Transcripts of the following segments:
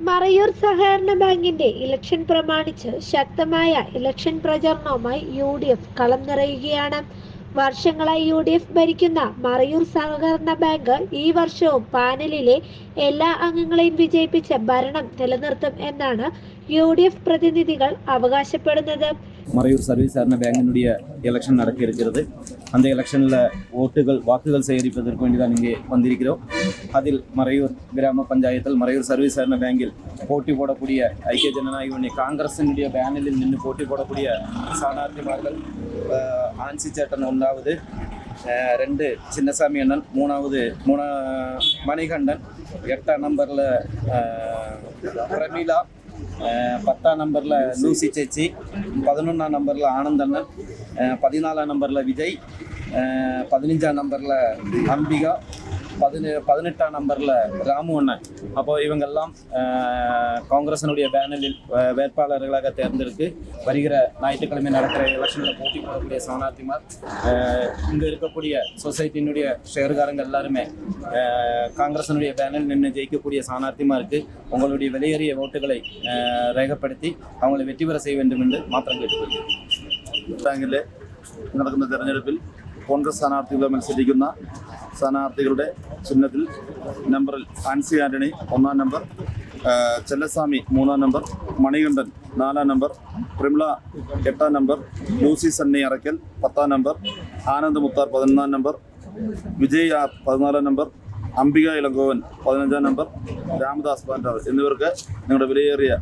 മറയൂർ സഹകരണ ബാങ്കിന്റെ ഇലക്ഷൻ പ്രമാണിച്ച് ശക്തമായ ഇലക്ഷൻ പ്രചാരണവുമായി UDF കളം നിറയുകയാണ്. വർഷങ്ങളായി UDF ഭരിക്കുന്ന മറയൂർ സഹകരണ ബാങ്ക് ഈ വർഷവും പാനലിലെ എല്ലാ അംഗങ്ങളെയും വിജയിപ്പിച്ച് ഭരണം നിലനിർത്തും എന്നാണ് UDF പ്രതിനിധികൾ അവകാശപ്പെടുന്നത്. மறையூர் சர்வீஸ் சரண பேங்கினுடைய எலெக்ஷன் நடக்க இருக்கிறது. அந்த எலெக்ஷனில் வாக்குகள் சேகரிப்பதற்கு வேண்டி தான் இங்கே வந்திருக்கிறோம். அதில் மறையூர் கிராம பஞ்சாயத்தில் மறையூர் சர்வீஸ் சரண பேங்கில் போட்டி போடக்கூடிய ஐக்கிய ஜனநாயக முன்னணி காங்கிரஸினுடைய பேனலில் நின்று போட்டி போடக்கூடிய சாணார்த்திமார்கள் ஆன்சி சேட்டன் 1வது, 2 சின்னசாமி அண்ணன், 3வது மணிகண்டன், 8ஆம் நம்பரில் பிரமிளா, 10ஆம் நம்பரில் லூசி சேச்சி, 11ஆம் நம்பரில் ஆனந்தண்ணன், 14ஆம் நம்பரில் விஜய், 15ஆம் நம்பரில் அம்பிகா, 18ஆம் நம்பரில் ராமு அண்ணன். அப்போ இவங்கெல்லாம் காங்கிரஸினுடைய பேனலில் வேட்பாளர்களாக தேர்ந்தெடுத்து வருகிற ஞாயிற்றுக்கிழமை நடக்கிற எலெக்ஷனில் போட்டி போடக்கூடிய சாணார்த்திமார். இங்கே இருக்கக்கூடிய சொசைட்டியினுடைய ஷேர்காரங்க எல்லாருமே காங்கிரஸினுடைய பேனல் நின்று ஜெயிக்கக்கூடிய சாணார்த்திமாருக்கு உங்களுடைய வெளியேறிய ஓட்டுகளை രേഖപ്പെടുത്തി അവങ്ങളെ വെറ്റി പെற செய்ய வேண்டும் என்று മാത്രം കേട്ടുകൊള്ളുന്നു. ബാങ്കിലെ നടക്കുന്ന തെരഞ്ഞെടുപ്പിൽ കോൺഗ്രസ് സ്ഥാനാർത്ഥികളെ മത്സരിക്കുന്ന സ്ഥാനാർത്ഥികളുടെ ചിഹ്നത്തിൽ നമ്പറിൽ ആൻസി ആന്റണി 1ആം നമ്പർ, ചെല്ലസ്വാമി 3ആം നമ്പർ, മണികണ്ഠൻ 4ആം നമ്പർ, പ്രമിള 8ആം നമ്പർ, ലൂസി സണ്ണി അറയ്ക്കൽ 10ആം നമ്പർ, ആനന്ദ് മുത്താർ 11ആം നമ്പർ, വിജയ് ആർ 14ആം നമ്പർ, അംബിക ഇളങ്കോവൻ 15ആം നമ്പർ, രാമദാസ് പാൻറാവ് എന്നിവർക്ക് നിങ്ങളുടെ വിലയേറിയ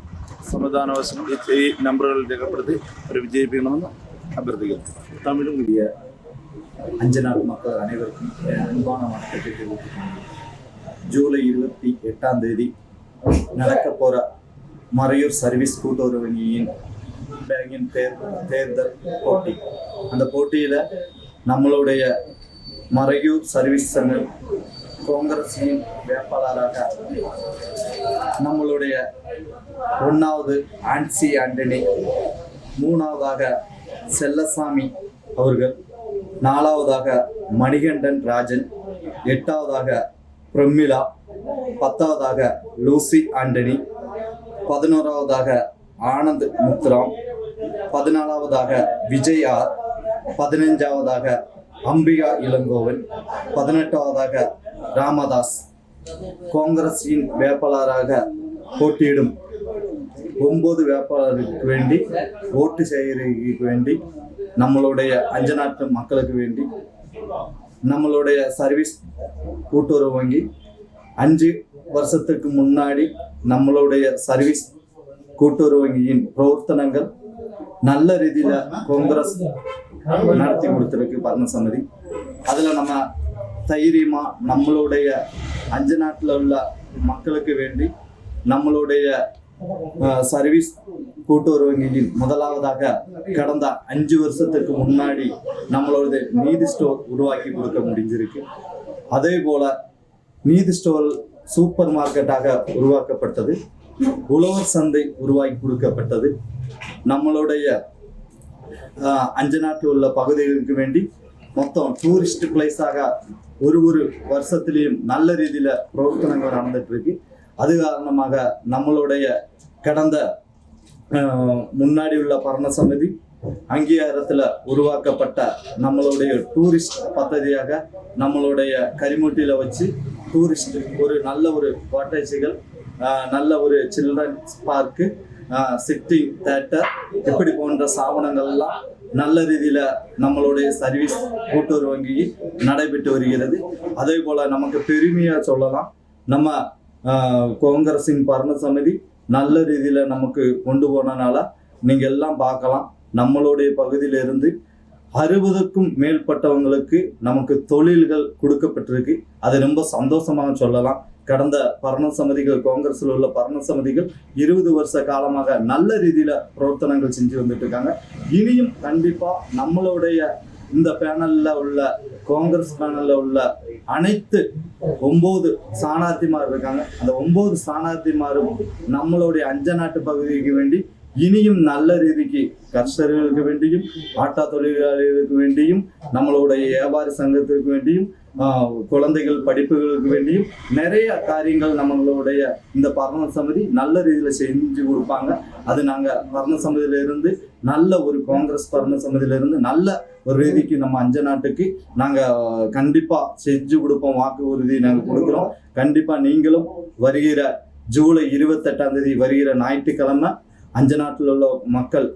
സമ്മതിദാനാവകാശം ഈ നമ്പറുകളിൽ രേഖപ്പെടുത്തി ഒരു വിജയിപ്പിക്കണമെന്ന് അഭ്യർത്ഥിക്കുന്നു. தமிழும் உடைய அஞ்சனாட்டு மக்கள் அனைவருக்கும் அன்பான வணக்கத்தை தெரிவித்துக்கொண்டு ஜூலை 28ஆம் தேதி நடக்க போகிற மறையூர் சர்வீஸ் கூட்டுறவு வங்கியின் பேங்கின் தேர்தல் போட்டி. அந்த போட்டியில் நம்மளுடைய மறையூர் சர்வீஸ் சென்டர் காங்கிரஸின் வேட்பாளராக நம்மளுடைய 1வது ஆன்சி ஆண்டனி, 3வதாக செல்லசாமி அவர்கள், 4வதாக மணிகண்டன் ராஜன், 8வதாக பிரமிளா, 10வதாக லூசி ஆண்டனி, 11வதாக ஆனந்த் முத்துராம், 14வதாக விஜய் ஆர், 15வதாக அம்பிகா இளங்கோவன், 18வதாக ராமதாஸ். காங்கிரஸின் வேட்பாளராக போட்டியிடும் 9 வேட்பாளருக்கு வேண்டி ஓட்டு சேகரிக்க வேண்டி நம்மளுடைய அஞ்சநாட்டு மக்களுக்கு வேண்டி நம்மளுடைய சர்வீஸ் கூட்டுறவு வங்கி 5 வருஷத்துக்கு முன்னாடி நம்மளுடைய சர்வீஸ் கூட்டுறவு வங்கியின் பிரவர்த்தனங்கள் நல்ல ரீதியில் காங்கிரஸ் நடத்தி கொடுத்துருக்கு பரணசமிதி. அதில் நம்ம தைரியமாக நம்மளுடைய அஞ்சநாட்டில் உள்ள மக்களுக்கு வேண்டி நம்மளுடைய சர்வீஸ் கூட்டுறவு வங்கியின் முதலாவதாக கடந்த 5 வருஷத்துக்கு முன்னாடி நம்மளோட நீதி ஸ்டோர் உருவாக்கி கொடுக்க முடிஞ்சிருக்கு. அதே போல நீதி ஸ்டோர் சூப்பர் மார்க்கெட்டாக உருவாக்கப்பட்டது, உழவர் சந்தை உருவாக்கி கொடுக்கப்பட்டது. நம்மளுடைய அஞ்சநாட்டில் உள்ள பகுதிகளுக்கு வேண்டி மொத்தம் டூரிஸ்ட் பிளேஸாக ஒரு வருஷத்துலேயும் நல்ல ரீதியில் பிரவர்த்தனங்கள் நடந்துட்டு இருக்கு. அது காரணமாக நம்மளுடைய கடந்த முன்னாடி உள்ள பரணசமிதி அங்கீகாரத்தில் உருவாக்கப்பட்ட நம்மளுடைய டூரிஸ்ட் பദ്ധதியாக நம்மளுடைய கரிமுட்டியில் வச்சு டூரிஸ்ட் நல்ல ஒரு காட்டேஜுகள், நல்ல ஒரு சில்ட்ரன்ஸ் பார்க்கு, சிட்டிங் தேட்டர் இப்படி போன்ற சாவனங்கள்லாம் நல்ல ரீதியில் நம்மளுடைய சர்வீஸ் கூட்டுறவு வங்கியில் நடைபெற்று வருகிறது. அதே போல் நமக்கு பெருமையாக சொல்லலாம், நம்ம காங்கிரஸின் பரணசமிதி நல்ல ரீதியில் நமக்கு கொண்டு போனனால நீங்கள் எல்லாம் பார்க்கலாம். நம்மளுடைய பகுதியிலிருந்து 60க்கும் மேற்பட்டவங்களுக்கு நமக்கு தொழில்கள் கொடுக்கப்பட்டிருக்கு. அது ரொம்ப சந்தோஷமாக சொல்லலாம். கடந்த பரணசமிதிகள், காங்கிரஸில் உள்ள பரணசமிதிகள் 20 வருஷ காலமாக நல்ல ரீதியில் பிரவர்த்தனங்கள் செஞ்சு வந்துட்டு இருக்காங்க. இனியும் கண்டிப்பாக நம்மளுடைய இந்த பேனலில் உள்ள காங்கிரஸ் பேனலில் உள்ள அனைத்து 9 சாணார்த்திமார் இருக்காங்க. அந்த 9 சாணார்த்திமாரும் நம்மளுடைய அஞ்சநாட்டு பகுதிக்கு வேண்டி இனியும் நல்ல ரீதிக்கு கர்ஷகர்களுக்கு வேண்டியும் ஆட்டா தொழிலாளிகளுக்கு வேண்டியும் நம்மளுடைய வியாபார சங்கத்திற்கு வேண்டியும் குழந்தைகள் படிப்புகளுக்கு வேண்டியும் நிறைய காரியங்கள் நம்மளுடைய இந்த பரண சமிதி நல்ல ரீதியில் செஞ்சு கொடுப்பாங்க. அது நாங்கள் பரண சமிதியிலிருந்து நல்ல ஒரு காங்கிரஸ் பரண சமிதியிலிருந்து நல்ல ஒரு ரீதிக்கு நம்ம அஞ்ச நாட்டுக்கு நாங்கள் கண்டிப்பாக செஞ்சு கொடுப்போம். வாக்கு உறுதி நாங்கள் கொடுக்குறோம். கண்டிப்பாக நீங்களும் வருகிற ஜூலை 28 வருகிற ஞாயிற்றுக்கிழமை அஞ்ச நாட்டில் உள்ள மக்கள்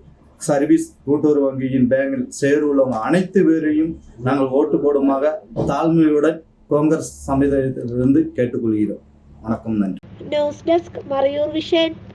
சர்வீஸ் கூட்டுறவு வங்கியின் பேங்கில் சேருள்ளவங்க அனைத்து பேரையும் நாங்கள் ஓட்டு போடுமாக தாழ்மையுடன் காங்கிரஸ் சமுதாயத்திலிருந்து கேட்டுக்கொள்கிறோம். வணக்கம், நன்றி. News desk Marayoor vision.